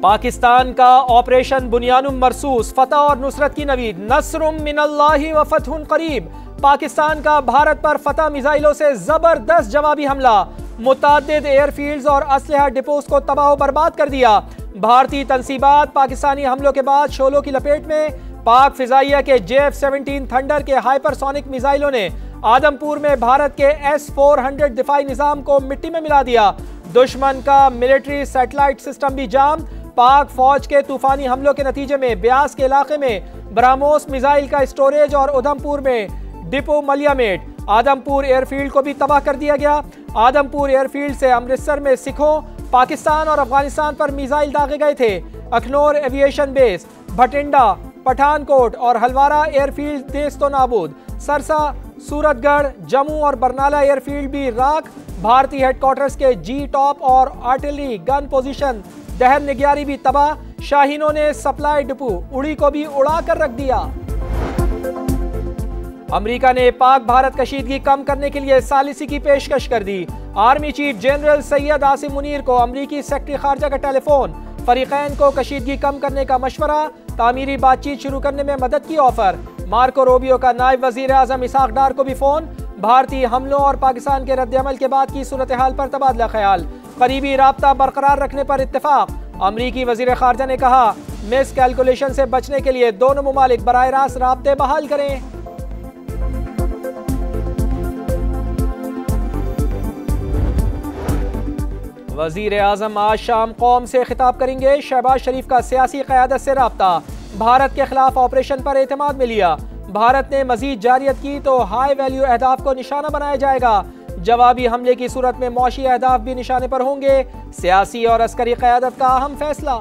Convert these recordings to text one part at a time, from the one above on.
पाकिस्तान का ऑपरेशन बुनियानुम मरसूस, फतह और नुसरत की नवीद, नस्रुम मिनल्लाहि व फतहुन करीब। पाकिस्तान का भारत पर फतह मिसाइलों से जबरदस्त जवाबी हमला, मुताद्दिद एयरफील्ड्स और असलहा डिपोज को तबाह बर्बाद कर दिया। भारतीय तंसीबात पाकिस्तानी हमलों के बाद शोलों की लपेट में। पाक फिजाइया के JF-17 थंडर के हाइपरसोनिक मिसाइलों ने आदमपुर में भारत के S-400 दिफाई निजाम को मिट्टी में मिला दिया। दुश्मन का मिलिट्री सैटेलाइट सिस्टम भी जाम। पाक फौज के तूफानी हमलों के नतीजे में ब्यास के इलाके में ब्रह्मोस मिसाइल का स्टोरेज और उधमपुर में डिपो मलियामेट। आदमपुर एयरफील्ड को भी तबाह कर दिया गया। आदमपुर एयरफील्ड से अमृतसर में सिखों, पाकिस्तान और अफगानिस्तान पर मिसाइल दागे गए थे। अखनौर एविएशन बेस, भटिंडा, पठानकोट और हलवारा एयरफील्ड देस्तो नाबूद। सरसा, सूरतगढ़, जम्मू और बरनाला एयरफील्ड भी राख। भारतीय हेडक्वार्टर्स के जी टॉप और आर्टिलरी गन पोजीशन दहर निग्यारी भी तबाह। शाहीनों ने सप्लाई डिपो उड़ी को भी उड़ा कर रख दिया। अमेरिका ने पाक भारत कशीदगी कम करने के लिए सालिसी की पेशकश कर दी। Army chief general Syed Asim Munir को अमरीकी सेक्रेटरी खारजा का टेलीफोन। फरीकैन को कशीदगी कम करने का मशवरा, तामीरी बातचीत शुरू करने में मदद की ऑफर। मार्को रूबियो का नायब वजीर आजम इसहाक डार को भी फोन। भारतीय हमलों और पाकिस्तान के रद्द-ए-अमल के बाद की सूरत हाल पर तबादला ख्याल। करीबी राब्ता बरकरार रखने पर इत्तेफाक। अमरीकी वजीर खारजा ने कहा मिस कैलकुलेशन से बचने के लिए दोनों मुमालिक बराह रास्त राब्ते बहाल करें। वजीर आजम आज शाम कौम से खिताब करेंगे। शहबाज शरीफ का सियासी क़यादत से राब्ता। भारत के खिलाफ ऑपरेशन पर एतमाद में लिया। भारत ने मजीद जारियत की तो हाई वैल्यू अहदाफ को निशाना बनाया जाएगा। जवाबी हमले की सूरत में मौशी अहदाफ भी निशाने पर होंगे। सियासी और अस्करी क़यादत का अहम फैसला।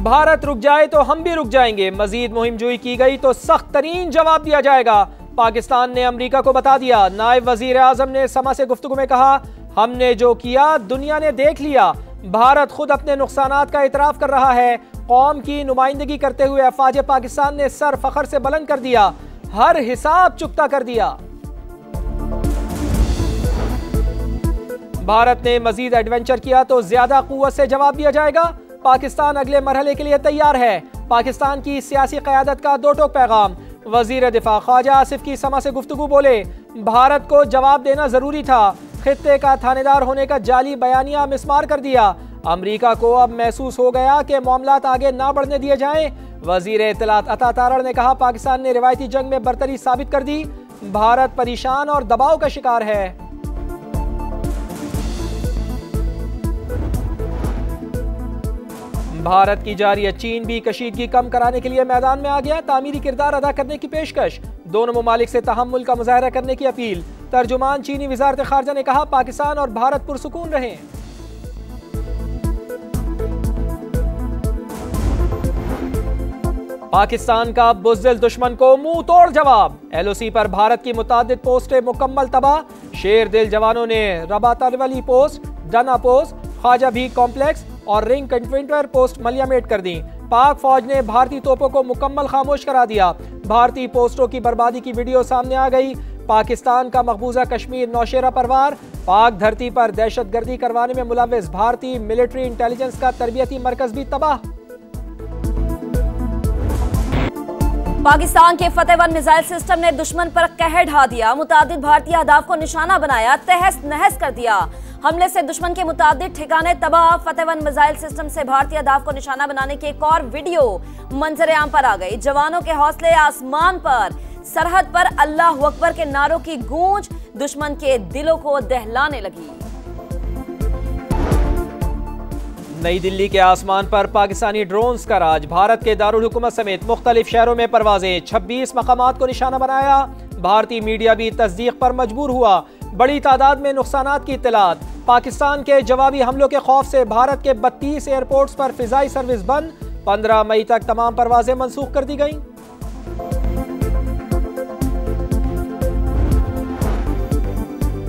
भारत रुक जाए तो हम भी रुक जाएंगे। मजीद मुहिम जोई की गई तो सख्त तरीन जवाब दिया जाएगा। पाकिस्तान ने अमेरिका को बता दिया। नायब वजीर आजम ने समा से गुफ्तगू में कहा हमने जो किया दुनिया ने देख लिया। भारत खुद अपने नुकसानात का इतराफ कर रहा है। कौम की नुमाइंदगी करते हुए अफवाज पाकिस्तान ने सर फखर से बुलंद कर दिया। हर हिसाब चुकता कर दिया। भारत ने मजीद एडवेंचर किया तो ज्यादा कुव्वत से जवाब दिया जाएगा। पाकिस्तान अगले मरहले के लिए तैयार है। पाकिस्तान की सियासी क़यादत का दो टोक पैगाम। वजीर दिफा ख्वाजा आसिफ की समा से गुफ्तगू बोले भारत को जवाब देना जरूरी था। खित्ते का थानेदार होने का जाली बयानिया मिसमार कर दिया। अमरीका को अब महसूस हो गया कि मामलात आगे ना बढ़ने दिए जाएं। वजीर इत्तलात अता तारड़ ने कहा पाकिस्तान ने रिवायती जंग में बरतरी साबित कर दी। भारत परेशान और दबाव का शिकार है। भारत की जारी चीन भी कशीदगी कम कराने के लिए मैदान में आ गया। तामीरी किरदार अदा करने की पेशकश। दोनों मुमालिक से तहम्मुल का मुजाहरा करने की अपील। तर्जुमान चीनी वजारत खारजा ने कहा पाकिस्तान और भारत पुरसुकून रहें। पाकिस्तान का बुज़दिल दुश्मन को मुंह तोड़ जवाब। LOC पर भारत की मुतादिद पोस्टें मुकम्मल तबाह। शेर दिल जवानों ने रबातारवली पोस्ट, डना पोस्ट, ख्वाजा भी कॉम्प्लेक्स और रिंग कंटेनर पोस्ट मलियामेट कर दी। पाक फौज ने भारतीय तोपों को मुकम्मल खामोश करा दिया। भारतीय पोस्टों की बर्बादी की वीडियो सामने आ गई। पाकिस्तान का मकबूजा कश्मीर नौशेरा परवार। पाक धरती पर दहशतगर्दी करवाने में मुलव्विस भारतीय मिलिट्री इंटेलिजेंस का तरबियती मरकज भी तबाह। पाकिस्तान के फतेह-1 मिसाइल सिस्टम ने दुश्मन पर कहर ढा दिया। मुतादिद भारतीय अहदाफ को निशाना बनाया, तहस नहस कर दिया। हमले से दुश्मन के मुतादिद ठिकाने तबाह। फतेह-1 मिसाइल सिस्टम से भारतीय अहदाफ को निशाना बनाने की एक और वीडियो मंजर आम पर आ गई। जवानों के हौसले आसमान पर। सरहद पर अल्लाह अकबर के नारों की गूंज दुश्मन के दिलों को दहलाने लगी। नई दिल्ली के आसमान पर पाकिस्तानी ड्रोन्स का राज। भारत के दारुल हुकूमत समेत मुख्तलिफ शहरों में परवाजें। 26 मकामात को निशाना बनाया। भारतीय मीडिया भी तस्दीक पर मजबूर हुआ। बड़ी तादाद में नुकसानात की इत्तलात। पाकिस्तान के जवाबी हमलों के खौफ से भारत के 32 एयरपोर्ट्स पर फिजाई सर्विस बंद। 15 मई तक तमाम परवाजें मनसूख कर दी गईं।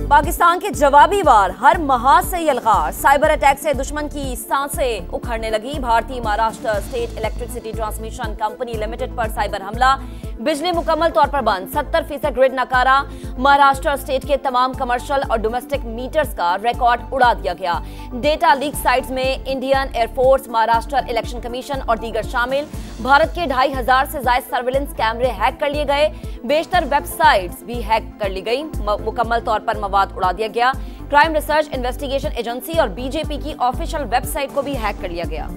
पाकिस्तान के जवाबी वार हर महाज से यलगार। साइबर अटैक से दुश्मन की सांसें उखड़ने लगी। भारतीय Maharashtra state electricity transmission company limited पर साइबर हमला। बिजली मुकम्मल तौर पर बंद, 70% ग्रिड नकारा। महाराष्ट्र स्टेट के तमाम कमर्शियल और डोमेस्टिक मीटर्स का रिकॉर्ड उड़ा दिया गया। डेटा लीक साइट्स में Indian air force, Maharashtra election commission और दीगर शामिल। भारत के 2500 से ज्यादा सर्विलेंस कैमरे हैक कर लिए गए। बेशतर वेबसाइट्स भी हैक कर ली गई। मुकम्मल तौर पर मवाद उड़ा दिया गया। क्राइम रिसर्च इन्वेस्टिगेशन एजेंसी और बीजेपी की ऑफिशियल वेबसाइट को भी हैक कर लिया गया।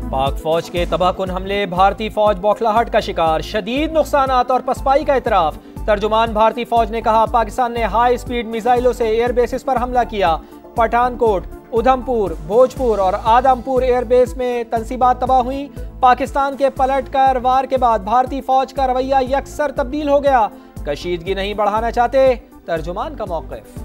पाक फौज के तबाहकुन हमले, भारतीय फौज बौखलाहट का शिकार, शदीद नुकसानात और पसपाई का इतराफ। तर्जुमान भारतीय फौज ने कहा, पाकिस्तान ने हाई स्पीड मिसाइलों से एयरबेसिस पर हमला किया। पठानकोट, उधमपुर, भोजपुर और आदमपुर एयरबेस में तंसीबात तबाह हुई। पाकिस्तान के पलटकर वार के बाद भारतीय फौज का रवैया यकसर तब्दील हो गया। कशीदगी नहीं बढ़ाना चाहते, तर्जुमान का मौक़िफ़।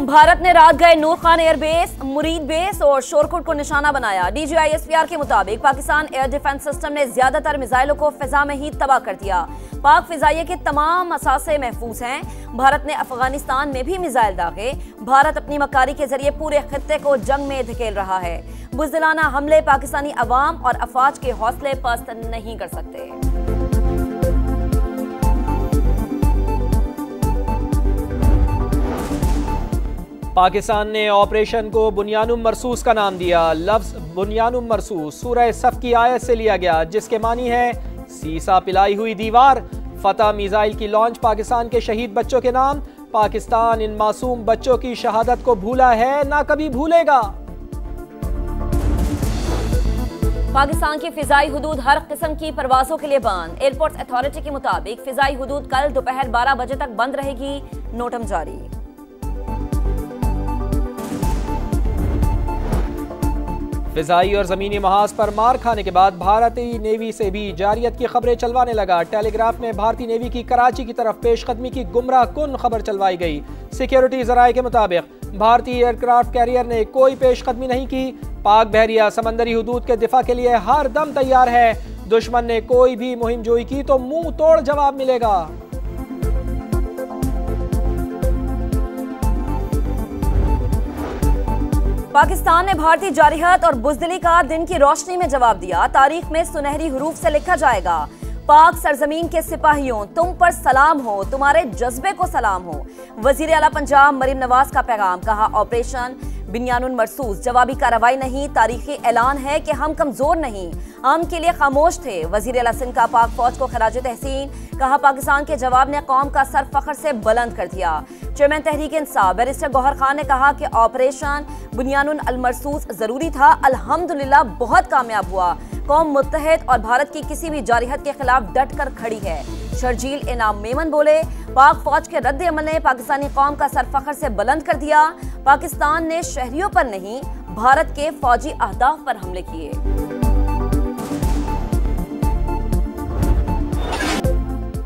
भारत ने रात गए नूर खान एयरबेस, मुरीद बेस और शोरकुट को निशाना बनाया। DGISPR के मुताबिक पाकिस्तान एयर डिफेंस सिस्टम ने ज्यादातर मिसाइलों को फिजा में ही तबाह कर दिया। पाक फिजाइये के तमाम असासे महफूज हैं। भारत ने अफगानिस्तान में भी मिसाइल दागे। भारत अपनी मकारी के जरिए पूरे खित्ते को जंग में धकेल रहा है। बुज़दिलाना हमले पाकिस्तानी अवाम और अफवाज के हौसले पस्त नहीं कर सकते। पाकिस्तान ने ऑपरेशन को बुनियानुम मरसूस का नाम दिया। लफ्ज़ बुनियानुम मरसूस सूरह सफ की आयत से लिया गया, जिसके मानी है सीसा पिलाई हुई दीवार। फतह मिसाइल की लॉन्च पाकिस्तान के शहीद बच्चों के नाम। पाकिस्तान इन मासूम बच्चों की शहादत को भूला है, ना कभी भूलेगा। पाकिस्तान की फिजाई हुदूद हर किस्म की परवाजों के लिए बंद। एयरपोर्ट अथॉरिटी के मुताबिक फिजाई हुदूद कल दोपहर 12 बजे तक बंद रहेगी। नोटम जारी। फिजाई और ज़मीनी महाज पर मार खाने के बाद भारतीय नेवी से भी जारियत की खबरें चलवाने लगा। टेलीग्राफ में भारतीय नेवी की कराची की तरफ पेशकदमी की गुमराह कुन खबर चलवाई गई। सिक्योरिटी ज़राए के मुताबिक भारतीय एयरक्राफ्ट कैरियर ने कोई पेशकदमी नहीं की। पाक बहरिया समंदरी हुदूद के दिफा के लिए हर दम तैयार है। दुश्मन ने कोई भी मुहिम जोई की तो मुंह तोड़ जवाब मिलेगा। पाकिस्तान ने भारतीय जारिहत और बुज़दिली का दिन की रोशनी में जवाब दिया। तारीख में सुनहरी हरूफ से लिखा जाएगा, पाक सरजमीन के सिपाहियों, तुम पर सलाम हो, तुम्हारे जज्बे को सलाम हो। वजीर आला पंजाब मरीम नवाज का पैगाम, कहा ऑपरेशन बुनियानुल मरसूस जवाबी कार्रवाई नहीं, तारीखी ऐलान है कि हम कमजोर नहीं, हम के लिए खामोश थे। वजीर आला सिंध का पाक फौज को खराज तहसीन, कहा पाकिस्तान के जवाब ने कौम का सर फख्र से बुलंद कर दिया। चेयरमैन तहरीक इंसाफ बैरिस्टर गौहर खान ने कहा कि ऑपरेशन बुनियानुल मरसूस जरूरी था, अल्हम्दुलिल्लाह बहुत कामयाब हुआ। कौम मुत्तहिद और भारत की किसी भी जारिहत के खिलाफ डट कर खड़ी है। शर्जील इनाम मेमन बोले, पाक फौज के रद्द अमल ने पाकिस्तानी कौम का सर फख्र से बुलंद कर दिया। पाकिस्तान ने शहरियों पर नहीं, भारत के फौजी अहदाफ पर हमले किए।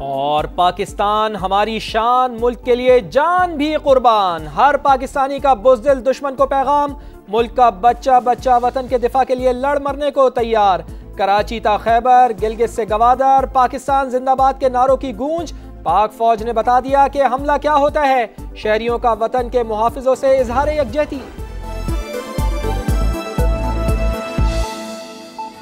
और पाकिस्तान हमारी शान, मुल्क के लिए जान भी कुर्बान। हर पाकिस्तानी का बुज़दिल दुश्मन को पैगाम, मुल्क का बच्चा बच्चा वतन के दिफा के लिए लड़ मरने को तैयार। कराची ता खैबर, गिलगित से गवादर, पाकिस्तान जिंदाबाद के नारों की गूंज। पाक फौज ने बता दिया कि हमला क्या होता है। शहरियों का वतन के मुहाफिजों से इजहार यकजहती।